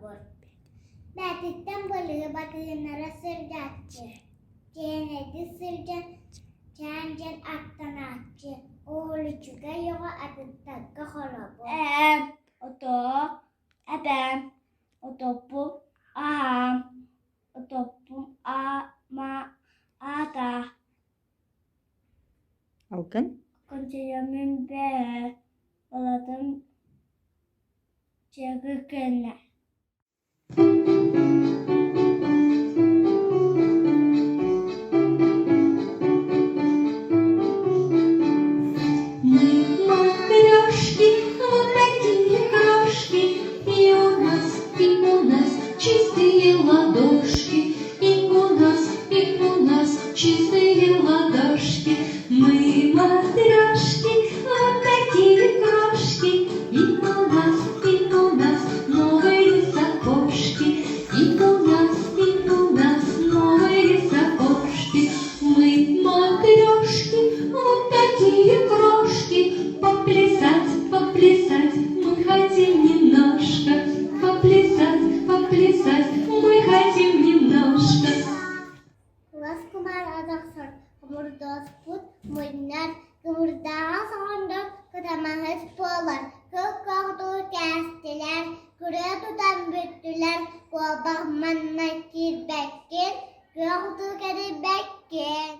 olur. Bertikten balığı batığınlara sırdaççı. Cenedi sırcan, can attan atçı. Oğlu çuga yoğa adıttakka horobu. Oto, ebem, otopum, aham, otopum, ama, ada. Alkın. Koncayamin be, oladım, çekikene. Чистые ладошки, и у нас чистые ладошки. Мы матрешки, вот такие крошки, и у нас новые сапожки, и у нас новые сапожки. Мы матрешки, вот такие крошки, поплясать, поплясать, мы хотим немножко. Поплясать, мы хотим немножко. Kumar adaksın, kumurdoz put, muynar, kumurdağa sondur, kıtamahız polar, kıkkağdır kestiler, kırıya tutan büttüler, kuabahmanla kirbekken, kıqdır keribekken.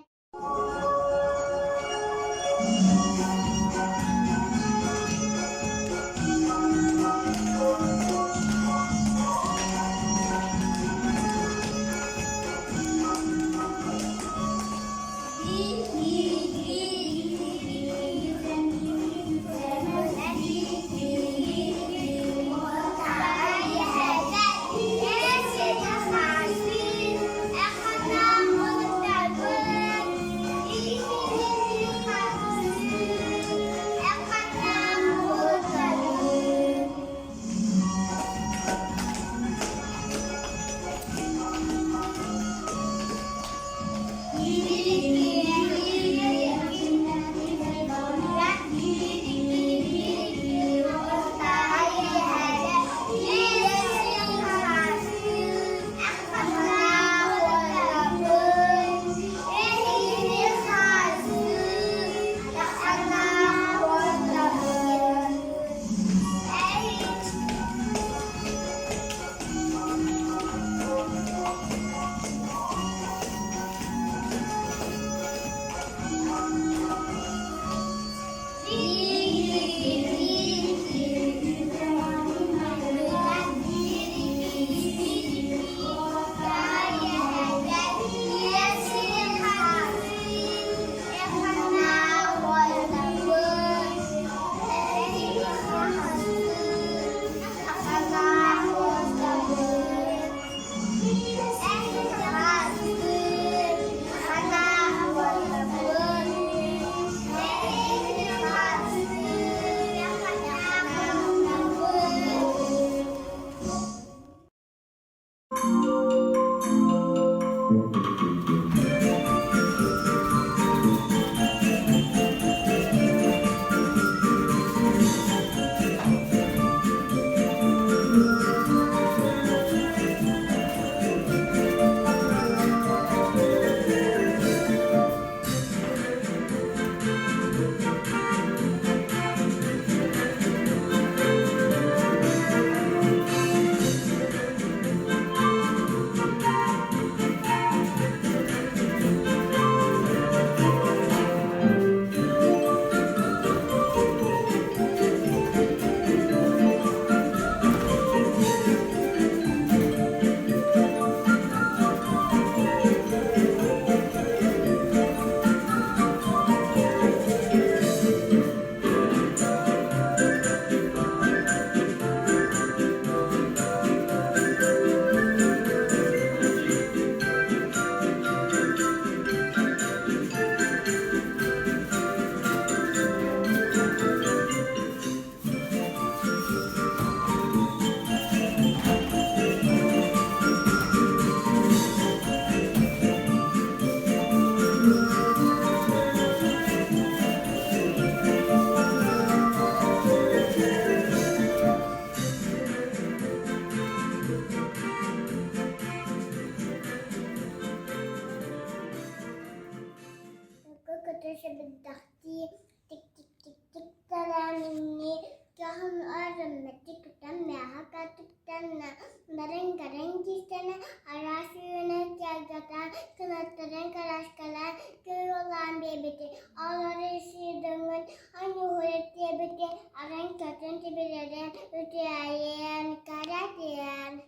بالتختي تك تك تك تك تراني كهن أرم تك تنا هكا تك تنا نرن كرن كيستنا أراسينا كياجتا كنا ترن كراش كلا كيولان بيبتي أولاريسي دمن أنو هرتي بتي أرن كتن تبيرن وتيايان كاراتيان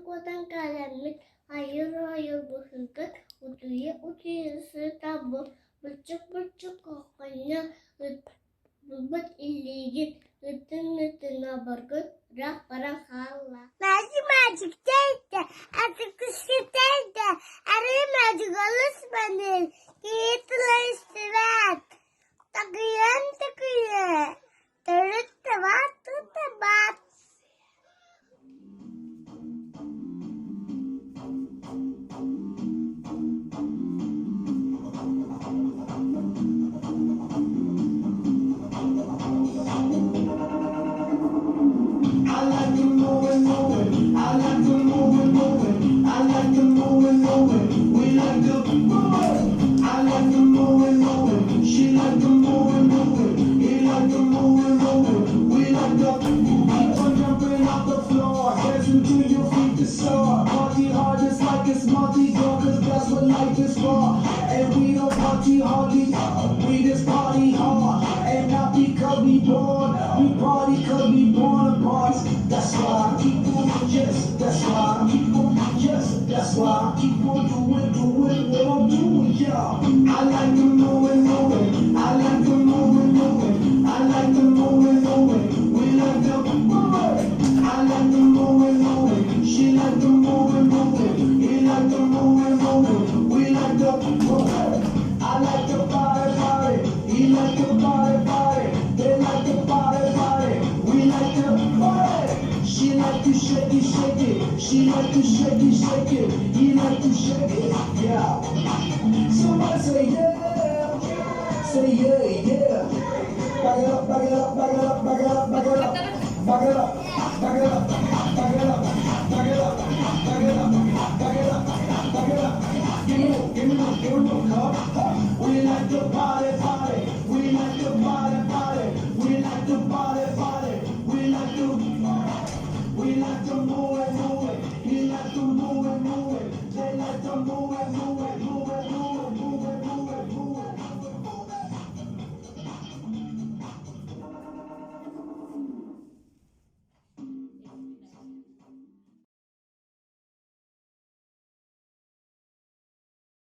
Kodan kalemlik ayır bıhırgıt utuya tabur bıçık kokanya bıbıt illigit ıtın abargıt rak paran halla. Magic teyze, artık kuşku teyze, arayı magic olus benim, giyitler istirat, takıyan, tırıt tıvat, tutabat. We like to move it, he like to move it, they like to move it.